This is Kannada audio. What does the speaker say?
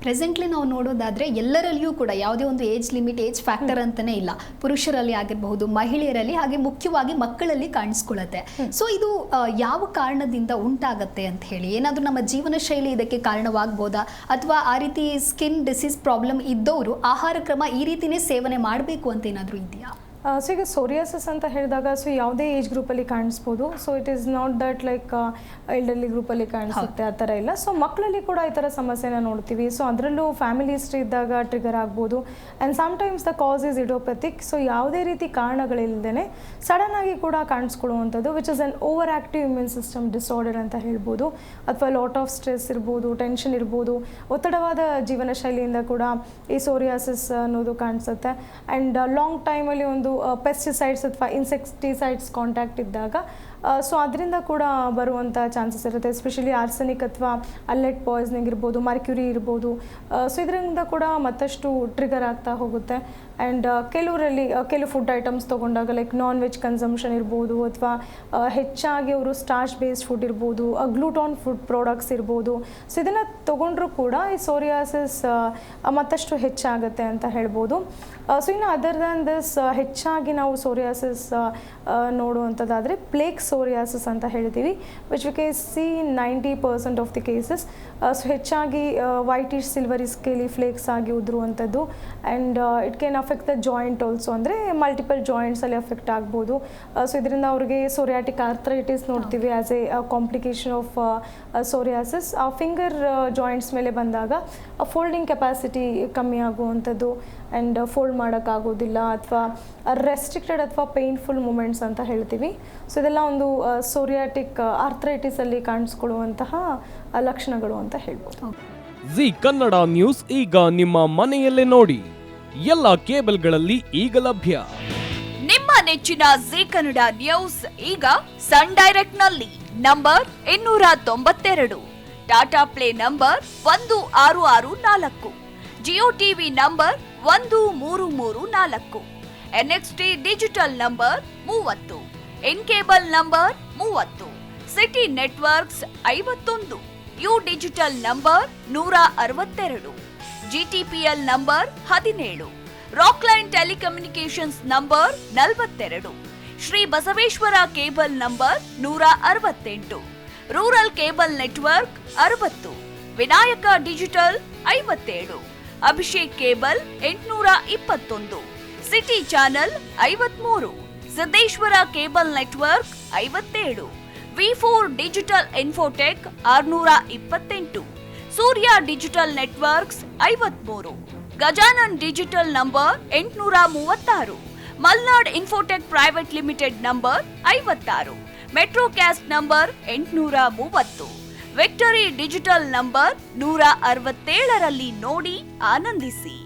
ಪ್ರೆಸೆಂಟ್ಲಿ ನಾವು ನೋಡೋದಾದರೆ ಎಲ್ಲರಲ್ಲಿಯೂ ಕೂಡ ಯಾವುದೇ ಒಂದು ಏಜ್ ಲಿಮಿಟ್, ಏಜ್ ಫ್ಯಾಕ್ಟರ್ ಅಂತಲೇ ಇಲ್ಲ. ಪುರುಷರಲ್ಲಿ ಆಗಿರಬಹುದು, ಮಹಿಳೆಯರಲ್ಲಿ, ಹಾಗೆ ಮುಖ್ಯವಾಗಿ ಮಕ್ಕಳಲ್ಲಿ ಕಾಣಿಸ್ಕೊಳ್ಳುತ್ತೆ. ಸೊ ಇದು ಯಾವ ಕಾರಣದಿಂದ ಉಂಟಾಗತ್ತೆ ಅಂತ ಹೇಳಿ, ಏನಾದರೂ ನಮ್ಮ ಜೀವನ ಶೈಲಿ ಇದಕ್ಕೆ ಕಾರಣವಾಗ್ಬೋದಾ, ಅಥವಾ ಆ ರೀತಿ ಸ್ಕಿನ್ ಡಿಸೀಸ್ ಪ್ರಾಬ್ಲಮ್ ಇದ್ದವರು ಆಹಾರ ಕ್ರಮ ಈ ರೀತಿನೇ ಸೇವನೆ ಮಾಡಬೇಕು ಅಂತ ಏನಾದರೂ ಇದೆಯಾ? ಸೊ ಈಗ ಸೋರಿಯಾಸಿಸ್ ಅಂತ ಹೇಳಿದಾಗ ಸೊ ಯಾವುದೇ ಏಜ್ ಗ್ರೂಪಲ್ಲಿ ಕಾಣಿಸ್ಬೋದು. So it is not that like elderly ಗ್ರೂಪಲ್ಲಿ ಕಾಣಿಸುತ್ತೆ ಆ ಥರ ಇಲ್ಲ. ಸೊ ಮಕ್ಕಳಲ್ಲಿ ಕೂಡ ಈ ಥರ ಸಮಸ್ಯೆನ ನೋಡ್ತೀವಿ. ಸೊ ಅದರಲ್ಲೂ ಫ್ಯಾಮಿಲಿ ಹಿಸ್ಟ್ರಿ ಇದ್ದಾಗ ಟ್ರಿಗರ್ ಆಗ್ಬೋದು. And sometimes the cause is idiopathic. So ಯಾವುದೇ ರೀತಿ ಕಾರಣಗಳಿಲ್ಲದೇ ಸಡನ್ ಆಗಿ ಕೂಡ ಕಾಣಿಸ್ಕೊಳ್ಳುವಂಥದ್ದು, which is an over active immune system disorder ಅಂತ ಹೇಳ್ಬೋದು. ಅಥವಾ ಲಾಟ್ ಆಫ್ ಸ್ಟ್ರೆಸ್ ಇರ್ಬೋದು, ಟೆನ್ಷನ್ ಇರ್ಬೋದು, ಒತ್ತಡವಾದ ಜೀವನ ಶೈಲಿಯಿಂದ ಕೂಡ ಈ ಸೋರಿಯಾಸಿಸ್ ಅನ್ನೋದು ಕಾಣಿಸುತ್ತೆ. ಆ್ಯಂಡ್ ಲಾಂಗ್ ಟೈಮಲ್ಲಿ ಒಂದು ಪೆಸ್ಟಿಸೈಡ್ಸ್ ಅಥವಾ ಇನ್ಸೆಕ್ಟಿಸೈಡ್ಸ್ ಕಾಂಟ್ಯಾಕ್ಟ್ ಇದ್ದಾಗ ಸೊ ಅದರಿಂದ ಕೂಡ ಬರುವಂಥ ಚಾನ್ಸಸ್ ಇರುತ್ತೆ. ಎಸ್ಪೆಷಲಿ ಆರ್ಸೆನಿಕ್ ಅಥವಾ ಅಲ್ಲೆಟ್ ಪಾಯ್ಸನಿಂಗ್ ಇರ್ಬೋದು, ಮರ್ಕ್ಯುರಿ ಇರ್ಬೋದು. ಸೊ ಇದರಿಂದ ಕೂಡ ಮತ್ತಷ್ಟು ಟ್ರಿಗರ್ ಆಗ್ತಾ ಹೋಗುತ್ತೆ. ಆ್ಯಂಡ್ ಕೆಲವು ಫುಡ್ ಐಟಮ್ಸ್ ತೊಗೊಂಡಾಗ ಲೈಕ್ ನಾನ್ ವೆಜ್ ಕನ್ಸಂಪ್ಷನ್ ಇರ್ಬೋದು, ಅಥವಾ ಹೆಚ್ಚಾಗಿ ಅವರು ಸ್ಟಾರ್ಚ್ ಬೇಸ್ಡ್ ಫುಡ್ ಇರ್ಬೋದು, ಗ್ಲೂಟಾನ್ ಫುಡ್ ಪ್ರಾಡಕ್ಟ್ಸ್ ಇರ್ಬೋದು. ಸೊ ಇದನ್ನು ತೊಗೊಂಡ್ರೂ ಕೂಡ ಈ ಸೋರಿಯಾಸಿಸ್ ಮತ್ತಷ್ಟು ಹೆಚ್ಚಾಗುತ್ತೆ ಅಂತ ಹೇಳ್ಬೋದು. ಸೊ ಇನ್ನು ಅದರ್ ದ್ಯಾನ್ ದಿಸ್ ಹೆಚ್ಚಾಗಿ ನಾವು ಸೋರಿಯಾಸಿಸ್ ನೋಡುವಂಥದ್ದಾದರೆ ಪ್ಲೇಕ್ ಸೋರಿಯಾಸಿಸ್ ಅಂತ ಹೇಳ್ತೀವಿ, which we can see 90% of the cases. So ಹೆಚ್ಚಾಗಿ ವೈಟಿಶ್ ಸಿಲ್ವರಿ ಸ್ಕೇಲಿ ಫ್ಲೇಕ್ಸ್ ಆಗಿ ಉದುರುವಂಥದ್ದು. And it can affect the joint also, ಅಂದರೆ ಮಲ್ಟಿಪಲ್ ಜಾಯಿಂಟ್ಸಲ್ಲಿ ಅಫೆಕ್ಟ್ ಆಗ್ಬೋದು. ಸೊ ಇದರಿಂದ ಅವ್ರಿಗೆ ಸೋರಿಯಾಟಿಕ್ ಆರ್ಥರೈಟಿಸ್ ನೋಡ್ತೀವಿ as a complication of psoriasis. ಆ ಫಿಂಗರ್ ಜಾಯಿಂಟ್ಸ್ ಮೇಲೆ ಬಂದಾಗ ಫೋಲ್ಡಿಂಗ್ ಕೆಪಾಸಿಟಿ ಕಮ್ಮಿ ಆಗುವಂಥದ್ದು, ಆ್ಯಂಡ್ ಫೋಲ್ಡ್ ಮಾಡೋಕ್ಕಾಗೋದಿಲ್ಲ, ಅಥವಾ ರೆಸ್ಟ್ರಿಕ್ಟೆಡ್ ಅಥವಾ ಪೇನ್ಫುಲ್ ಮೂಮೆಂಟ್ಸ್ ಅಂತ ಹೇಳ್ತೀವಿ. ಸೊ ಇದೆಲ್ಲ ಒಂದು ಸೋರಿಯಾಟಿಕ್ ಆರ್ಥರೈಟಿಸಲ್ಲಿ ಕಾಣಿಸ್ಕೊಳ್ಳುವಂತಹ ಲಕ್ಷಣಗಳು ಅಂತ ಹೇಳ್ಬೋದು. ಜಿ ಕನ್ನಡ ನ್ಯೂಸ್ ಈಗ ನಿಮ್ಮ ಮನೆಯಲ್ಲೇ ನೋಡಿ, ಎಲ್ಲ ಕೇಬಲ್ಗಳಲ್ಲಿ ಈಗ ಲಭ್ಯ. ನಿಮ್ಮ ನೆಚ್ಚಿನ ಜಿ ಕನ್ನಡ ನ್ಯೂಸ್ ಈಗ ಸನ್ ಡೈರೆಕ್ಟ್ ನಲ್ಲಿ number 292, Tata play number 1664, Jio TV number 1334, NXT digital number 30, N cable number 30, city networks 51, U digital number 162, GTPL number 17, Rockline telecommunications number 42, Shri Basaveshwara cable number 168, rural cable network 60, Vinayaka digital 57, Abhishek cable 821, city channel 53, Siddeshwara cable network 57, V4 digital Infotech 628, ಸೂರ್ಯ digital networks 53, Gajanan digital number 836, Malnad infotech private limited number 56, Metrocast number 830, victory digital number 167ರಲ್ಲಿ ನೋಡಿ ಆನಂದಿಸಿ.